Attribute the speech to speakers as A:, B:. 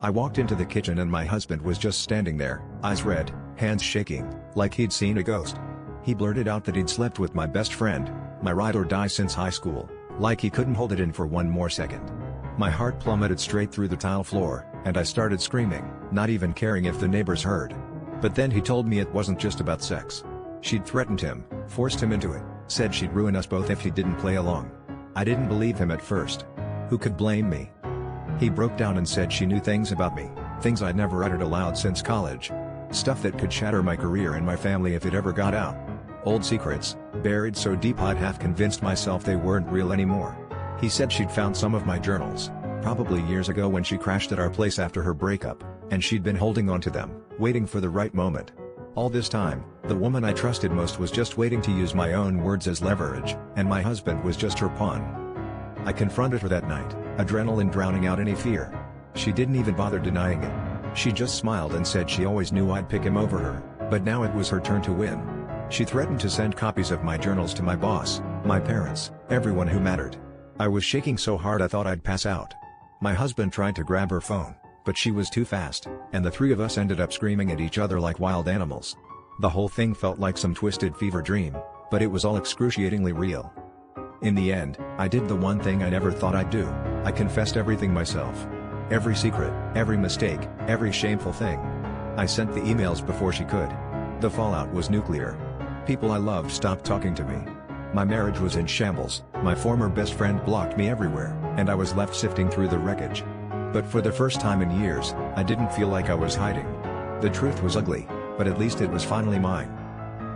A: I walked into the kitchen and my husband was just standing there, eyes red, hands shaking, like he'd seen a ghost. He blurted out that he'd slept with my best friend, my ride or die since high school, like he couldn't hold it in for one more second. My heart plummeted straight through the tile floor, and I started screaming, not even caring if the neighbors heard. But then he told me it wasn't just about sex. She'd threatened him, forced him into it, said she'd ruin us both if he didn't play along. I didn't believe him at first. Who could blame me? He broke down and said she knew things about me, things I'd never uttered aloud since college. Stuff that could shatter my career and my family if it ever got out. Old secrets, buried so deep I'd half convinced myself they weren't real anymore. He said she'd found some of my journals, probably years ago when she crashed at our place after her breakup, and she'd been holding on to them, waiting for the right moment. All this time, the woman I trusted most was just waiting to use my own words as leverage, and my husband was just her pawn. I confronted her that night, adrenaline drowning out any fear. She didn't even bother denying it. She just smiled and said she always knew I'd pick him over her, but now it was her turn to win. She threatened to send copies of my journals to my boss, my parents, everyone who mattered. I was shaking so hard I thought I'd pass out. My husband tried to grab her phone, but she was too fast, and the three of us ended up screaming at each other like wild animals. The whole thing felt like some twisted fever dream, but it was all excruciatingly real. In the end, I did the one thing I never thought I'd do. I confessed everything myself. Every secret, every mistake, every shameful thing. I sent the emails before she could. The fallout was nuclear. People I loved stopped talking to me. My marriage was in shambles, my former best friend blocked me everywhere, and I was left sifting through the wreckage. But for the first time in years, I didn't feel like I was hiding. The truth was ugly, but at least it was finally mine.